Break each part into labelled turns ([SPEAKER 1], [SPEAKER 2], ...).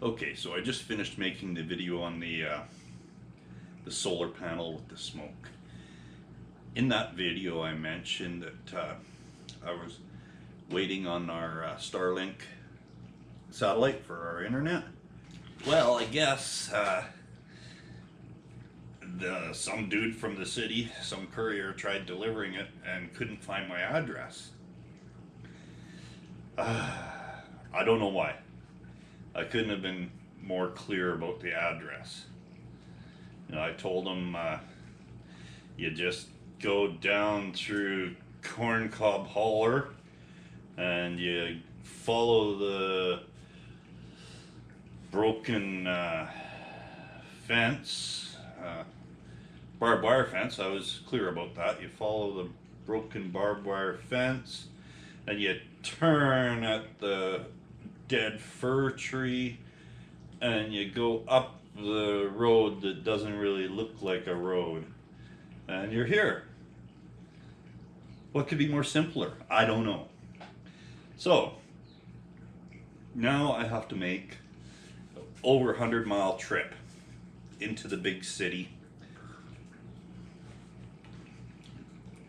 [SPEAKER 1] Okay, so I just finished making the video on the solar panel with the smoke. In that video I mentioned that I was waiting on our STARLINK satellite for our internet. Well, I guess some dude from the city, some courier, tried delivering it and couldn't find my address. I don't know why. I couldn't have been more clear about the address. You know, I told him you just go down through Corncob Holler and you follow the broken fence, barbed wire fence. I was clear about that. You follow the broken barbed wire fence and you turn at the dead fir tree and you go up the road that doesn't really look like a road and you're here. What could be more simpler? I don't know. So now I have to make over 100-mile trip into the big city.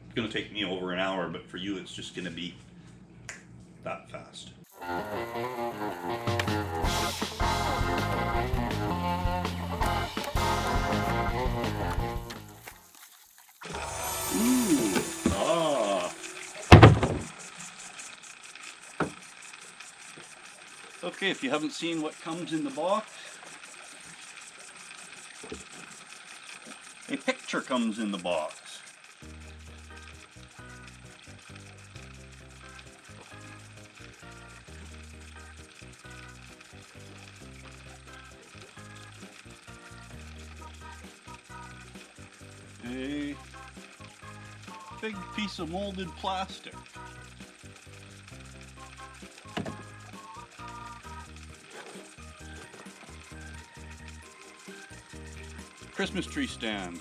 [SPEAKER 1] It's gonna take me over an hour, but for you it's just gonna be that fast. Okay, if you haven't seen what comes in the box, a picture comes in the box. A big piece of molded plastic. Christmas tree stand.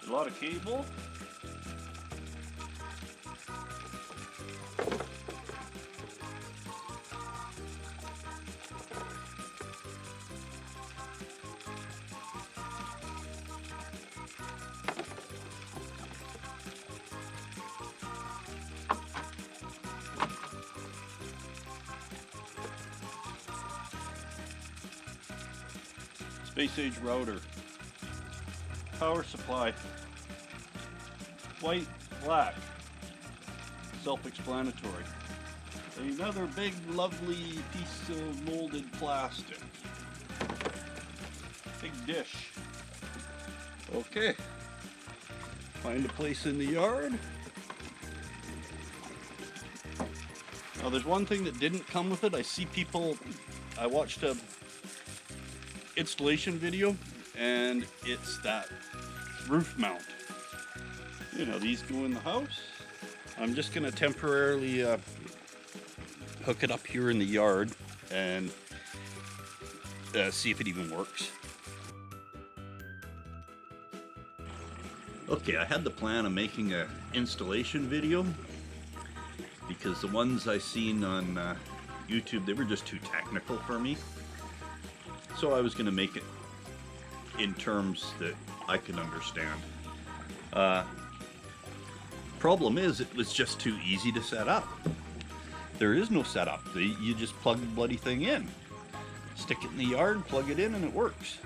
[SPEAKER 1] A lot of cable. Space age router. Power supply. White, black. Self-explanatory. Another big lovely piece of molded plastic. Big dish. Okay. Find a place in the yard. Now there's one thing that didn't come with it. I see people, I watched a installation video and it's that roof mount. You know, these go in the house. I'm just gonna temporarily hook it up here in the yard and see if it even works. Okay, I had the plan of making an installation video because the ones I seen on YouTube, they were just too technical for me. So I was gonna make it in terms that I can understand. Problem is, it was just too easy to set up. There is no setup. You just plug the bloody thing in. Stick it in the yard, plug it in, and it works.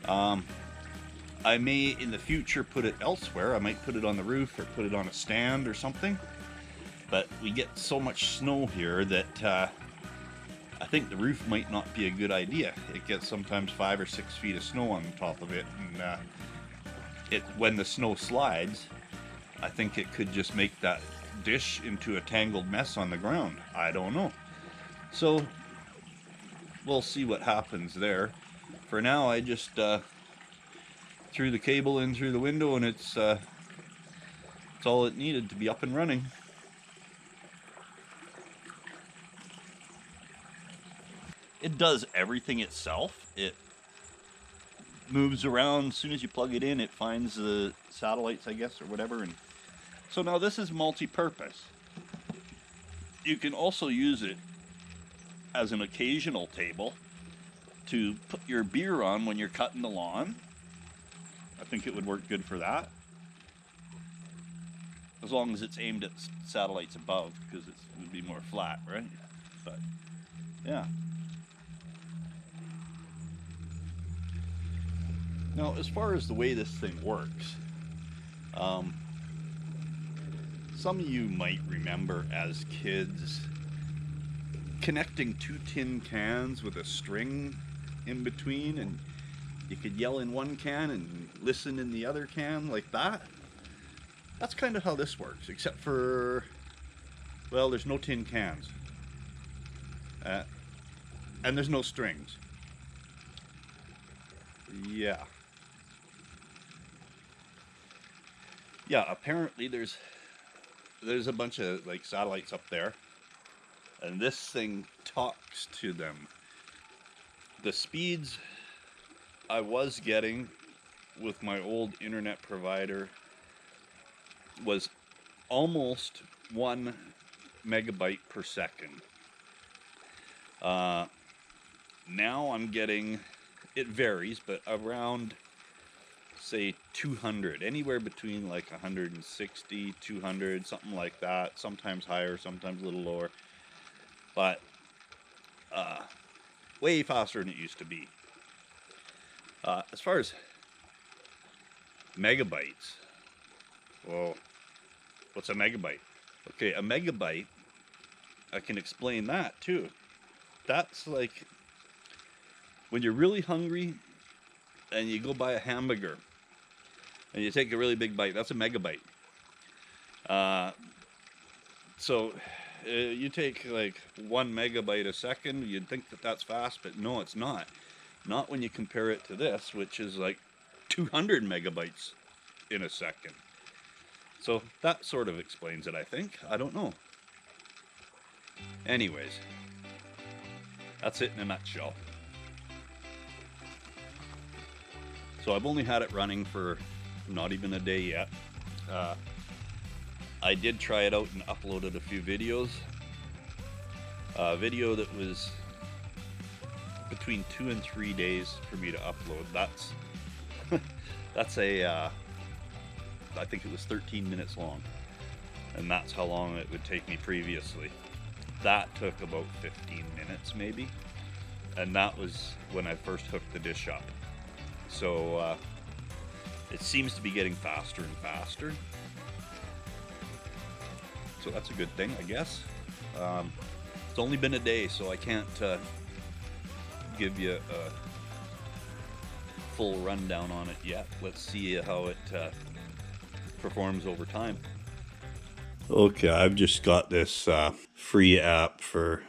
[SPEAKER 1] I may, in the future, put it elsewhere. I might put it on the roof or put it on a stand or something. But we get so much snow here that I think the roof might not be a good idea. It gets sometimes 5 or 6 feet of snow on top of it, and when the snow slides, I think it could just make that dish into a tangled mess on the ground. I don't know. So we'll see what happens there. For now, I just threw the cable in through the window, and it's all it needed to be up and running. It does everything itself. It moves around. As soon as you plug it in, it finds the satellites, I guess, or whatever. And so now this is multi-purpose. You can also use it as an occasional table to put your beer on when you're cutting the lawn. I think it would work good for that. As long as it's aimed at satellites above, because it would be more flat, right? But, yeah. Now, as far as the way this thing works, some of you might remember as kids connecting two tin cans with a string in between, and you could yell in one can and listen in the other can like that. That's kind of how this works, except for, well, there's no tin cans. And there's no strings. Yeah. Yeah, apparently there's a bunch of like satellites up there, and this thing talks to them. The speeds I was getting with my old internet provider was almost 1 megabyte per second. Now I'm getting, it varies, but around, say, 200, anywhere between like 160, 200, something like that, sometimes higher, sometimes a little lower, but way faster than it used to be. As far as megabytes, well, what's a megabyte? Okay, a megabyte, I can explain that too. That's like when you're really hungry and you go buy a hamburger and you take a really big bite. That's a megabyte. So you take like 1 megabyte a second, you'd think that that's fast, but no, it's not. Not when you compare it to this, which is like 200 megabytes in a second. So that sort of explains it, I think. I don't know. Anyways, that's it in a nutshell. So I've only had it running for not even a day yet. I did try it out and uploaded a few videos. A video that was between 2 and 3 days for me to upload. That's I think it was 13 minutes long, and that's how long it would take me previously. That took about 15 minutes maybe, and that was when I first hooked the dish up. So it seems to be getting faster and faster, so that's a good thing, I guess. It's only been a day, so I can't give you a full rundown on it yet. Let's see how it performs over time. Okay, I've just got this free app for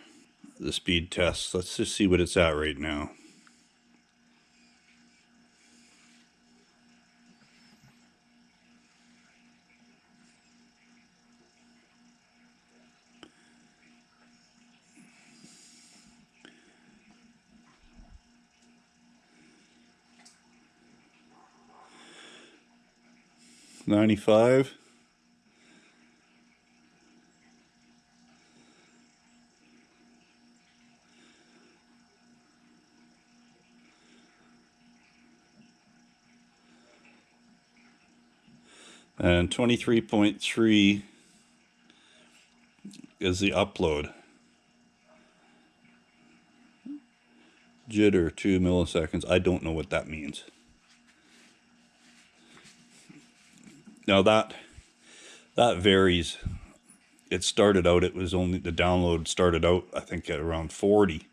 [SPEAKER 1] the speed test. Let's just see what it's at right now. $95. And 23.3 is the upload. Jitter 2 milliseconds. I don't know what that means. Now that varies. It started out, it was only, the download started out, I think, at around 40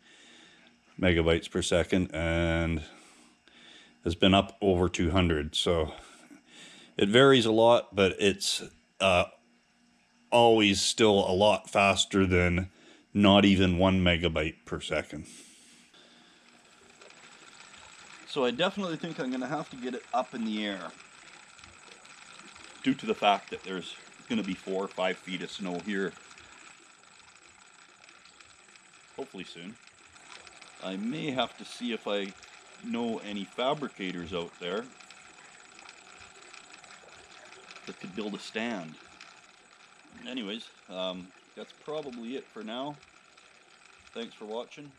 [SPEAKER 1] megabytes per second, and has been up over 200. So it varies a lot, but it's always still a lot faster than not even 1 megabyte per second. So I definitely think I'm going to have to get it up in the air, due to the fact that there's going to be 4 or 5 feet of snow here. Hopefully soon. I may have to see if I know any fabricators out there that could build a stand. Anyways, that's probably it for now. Thanks for watching.